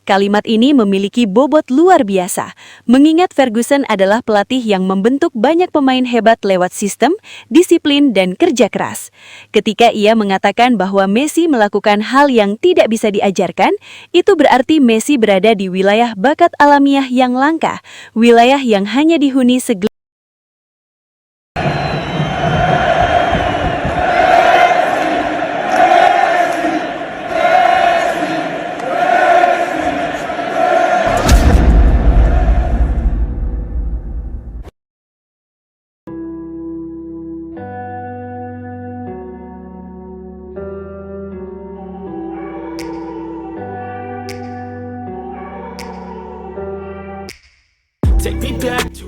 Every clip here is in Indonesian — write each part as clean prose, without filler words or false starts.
Kalimat ini memiliki bobot luar biasa, mengingat Ferguson adalah pelatih yang membentuk banyak pemain hebat lewat sistem, disiplin, dan kerja keras. Ketika ia mengatakan bahwa Messi melakukan hal yang tidak bisa diajarkan, itu berarti Messi berada di wilayah bakat alamiah yang langka, wilayah yang hanya dihuni segelintir.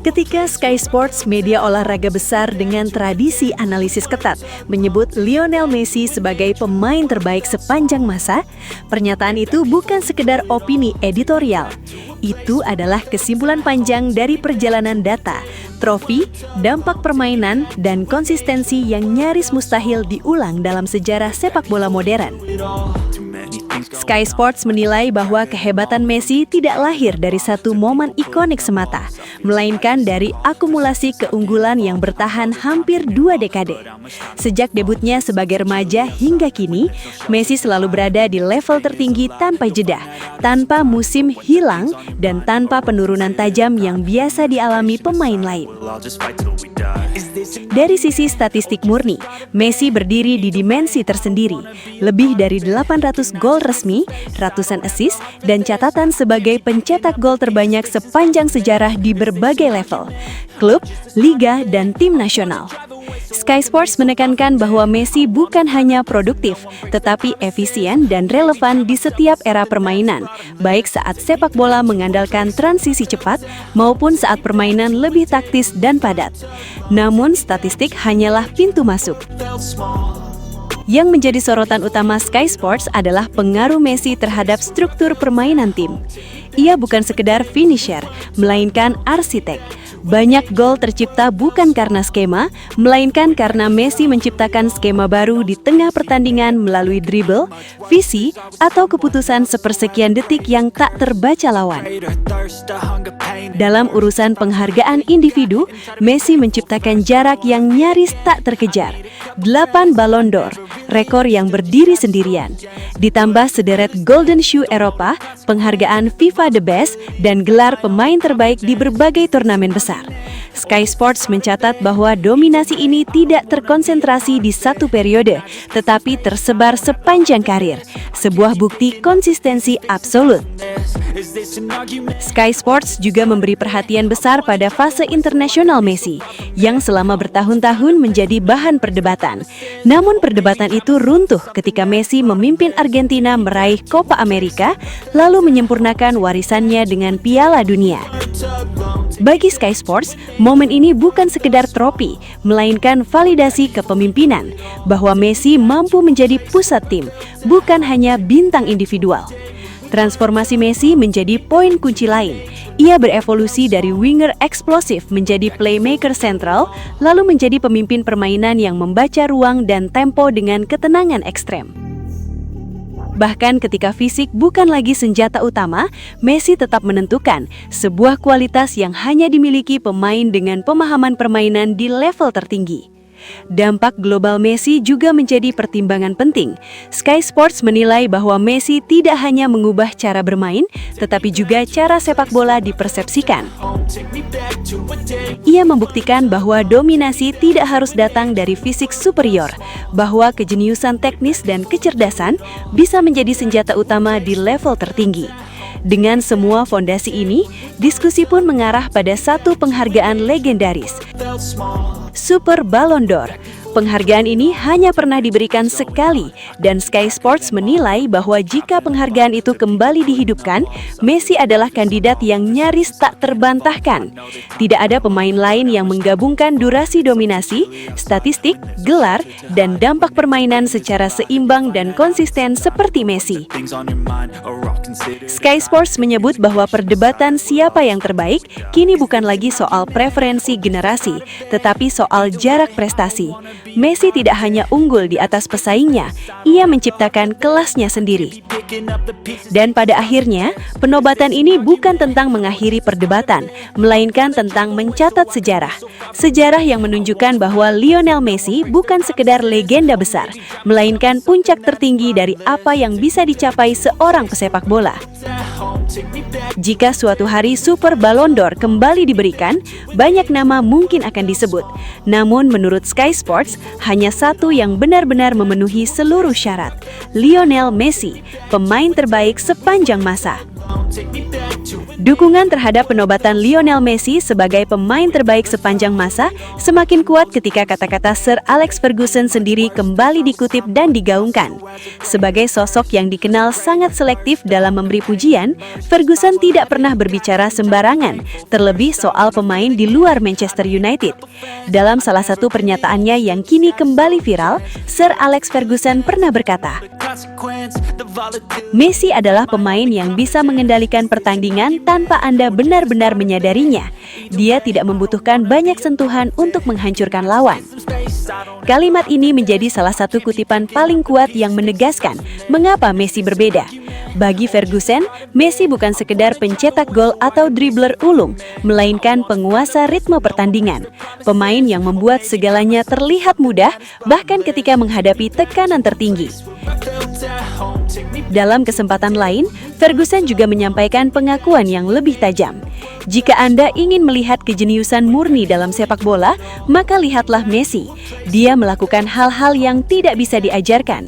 Ketika Sky Sports, media olahraga besar dengan tradisi analisis ketat, menyebut Lionel Messi sebagai pemain terbaik sepanjang masa, pernyataan itu bukan sekedar opini editorial. Itu adalah kesimpulan panjang dari perjalanan data, trofi, dampak permainan, dan konsistensi yang nyaris mustahil diulang dalam sejarah sepak bola modern. Sky Sports menilai bahwa kehebatan Messi tidak lahir dari satu momen ikonik semata, melainkan dari akumulasi keunggulan yang bertahan hampir 2 dekade. Sejak debutnya sebagai remaja hingga kini, Messi selalu berada di level tertinggi tanpa jeda, tanpa musim hilang, dan tanpa penurunan tajam yang biasa dialami pemain lain. Dari sisi statistik murni, Messi berdiri di dimensi tersendiri, lebih dari 800 gol resmi, ratusan assist, dan catatan sebagai pencetak gol terbanyak sepanjang sejarah di berbagai level, klub, liga, dan tim nasional. Sky Sports menekankan bahwa Messi bukan hanya produktif, tetapi efisien dan relevan di setiap era permainan, baik saat sepak bola mengandalkan transisi cepat maupun saat permainan lebih taktis dan padat. Namun, statistik hanyalah pintu masuk. Yang menjadi sorotan utama Sky Sports adalah pengaruh Messi terhadap struktur permainan tim. Ia bukan sekedar finisher, melainkan arsitek. Banyak gol tercipta bukan karena skema, melainkan karena Messi menciptakan skema baru di tengah pertandingan melalui dribble, visi, atau keputusan sepersekian detik yang tak terbaca lawan. Dalam urusan penghargaan individu, Messi menciptakan jarak yang nyaris tak terkejar. 8 Ballon d'Or, rekor yang berdiri sendirian. Ditambah sederet Golden Shoe Eropa, penghargaan FIFA The Best, dan gelar pemain terbaik di berbagai turnamen besar. Sky Sports mencatat bahwa dominasi ini tidak terkonsentrasi di satu periode, tetapi tersebar sepanjang karir, sebuah bukti konsistensi absolut. Sky Sports juga memberi perhatian besar pada fase internasional Messi, yang selama bertahun-tahun menjadi bahan perdebatan. Namun perdebatan itu runtuh ketika Messi memimpin Argentina meraih Copa America, lalu menyempurnakan warisannya dengan Piala Dunia. Bagi Sky Sports, momen ini bukan sekedar trofi, melainkan validasi kepemimpinan, bahwa Messi mampu menjadi pusat tim, bukan hanya bintang individual. Transformasi Messi menjadi poin kunci lain. Ia berevolusi dari winger eksplosif menjadi playmaker sentral, lalu menjadi pemimpin permainan yang membaca ruang dan tempo dengan ketenangan ekstrem. Bahkan ketika fisik bukan lagi senjata utama, Messi tetap menentukan sebuah kualitas yang hanya dimiliki pemain dengan pemahaman permainan di level tertinggi. Dampak global Messi juga menjadi pertimbangan penting. Sky Sports menilai bahwa Messi tidak hanya mengubah cara bermain, tetapi juga cara sepak bola dipersepsikan. Ia membuktikan bahwa dominasi tidak harus datang dari fisik superior, bahwa kejeniusan teknis dan kecerdasan bisa menjadi senjata utama di level tertinggi. Dengan semua fondasi ini, diskusi pun mengarah pada satu penghargaan legendaris, Super Ballon d'Or. Penghargaan ini hanya pernah diberikan sekali, dan Sky Sports menilai bahwa jika penghargaan itu kembali dihidupkan, Messi adalah kandidat yang nyaris tak terbantahkan. Tidak ada pemain lain yang menggabungkan durasi dominasi, statistik, gelar, dan dampak permainan secara seimbang dan konsisten seperti Messi. Sky Sports menyebut bahwa perdebatan siapa yang terbaik kini bukan lagi soal preferensi generasi, tetapi soal jarak prestasi. Messi tidak hanya unggul di atas pesaingnya, ia menciptakan kelasnya sendiri. Dan pada akhirnya, penobatan ini bukan tentang mengakhiri perdebatan, melainkan tentang mencatat sejarah. Sejarah yang menunjukkan bahwa Lionel Messi bukan sekedar legenda besar, melainkan puncak tertinggi dari apa yang bisa dicapai seorang pesepak bola. Jika suatu hari Super Ballon d'Or kembali diberikan, banyak nama mungkin akan disebut. Namun menurut Sky Sports, hanya satu yang benar-benar memenuhi seluruh syarat, Lionel Messi, pemain terbaik sepanjang masa. Dukungan terhadap penobatan Lionel Messi sebagai pemain terbaik sepanjang masa semakin kuat ketika kata-kata Sir Alex Ferguson sendiri kembali dikutip dan digaungkan. Sebagai sosok yang dikenal sangat selektif dalam memberi pujian, Ferguson tidak pernah berbicara sembarangan, terlebih soal pemain di luar Manchester United. Dalam salah satu pernyataannya yang kini kembali viral, Sir Alex Ferguson pernah berkata, "Messi adalah pemain yang bisa mengendalikan pertandingan tanpa Anda benar-benar menyadarinya. Dia tidak membutuhkan banyak sentuhan untuk menghancurkan lawan." Kalimat ini menjadi salah satu kutipan paling kuat yang menegaskan mengapa Messi berbeda. Bagi Ferguson, Messi bukan sekedar pencetak gol atau dribbler ulung, melainkan penguasa ritme pertandingan. Pemain yang membuat segalanya terlihat mudah, bahkan ketika menghadapi tekanan tertinggi. Dalam kesempatan lain, Ferguson juga menyampaikan pengakuan yang lebih tajam. Jika Anda ingin melihat kejeniusan murni dalam sepak bola, maka lihatlah Messi. Dia melakukan hal-hal yang tidak bisa diajarkan.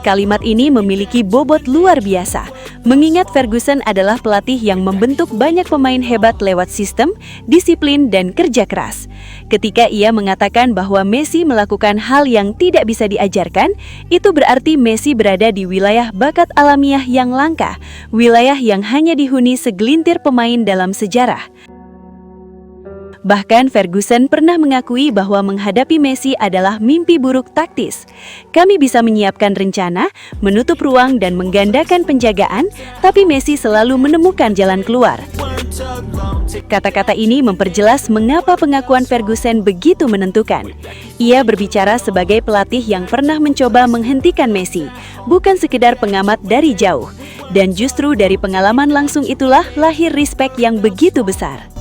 Kalimat ini memiliki bobot luar biasa, mengingat Ferguson adalah pelatih yang membentuk banyak pemain hebat lewat sistem, disiplin, dan kerja keras. Ketika ia mengatakan bahwa Messi melakukan hal yang tidak bisa diajarkan, itu berarti Messi berada di wilayah bakat alamiah yang langka, wilayah yang hanya dihuni segelintir pemain dalam sejarah. Bahkan Ferguson pernah mengakui bahwa menghadapi Messi adalah mimpi buruk taktis. Kami bisa menyiapkan rencana, menutup ruang dan menggandakan penjagaan, tapi Messi selalu menemukan jalan keluar. Kata-kata ini memperjelas mengapa pengakuan Ferguson begitu menentukan. Ia berbicara sebagai pelatih yang pernah mencoba menghentikan Messi, bukan sekedar pengamat dari jauh. Dan justru dari pengalaman langsung itulah lahir respect yang begitu besar.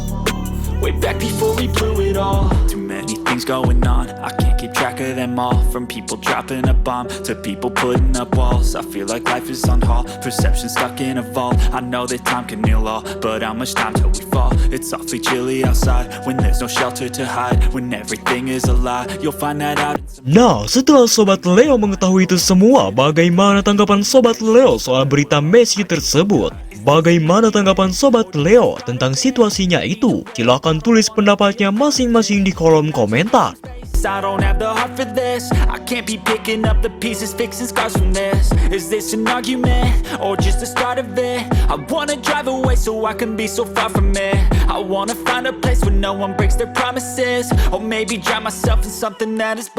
Way back before we blew it all. Too many things going on, I can't keep track of them all. From people dropping a bomb to people putting up walls. I feel like life is on hold, perception stuck in a vault. I know that time can heal all, but how much time till we fall? It's awfully chilly outside, when there's no shelter to hide. When everything is a lie, you'll find that out. Nah, setelah Sobat Leo mengetahui itu semua, bagaimana tanggapan Sobat Leo soal berita Messi tersebut? Bagaimana tanggapan Sobat Leo tentang situasinya itu? Silahkan tulis pendapatnya masing-masing di kolom komentar. I don't have the heart for this. I can't be picking up the pieces, fixing scars from this. Is this an argument or just the start of it? I wanna drive away so I can be so far from it. I wanna find a place where no one breaks their promises, or maybe drown myself in something that is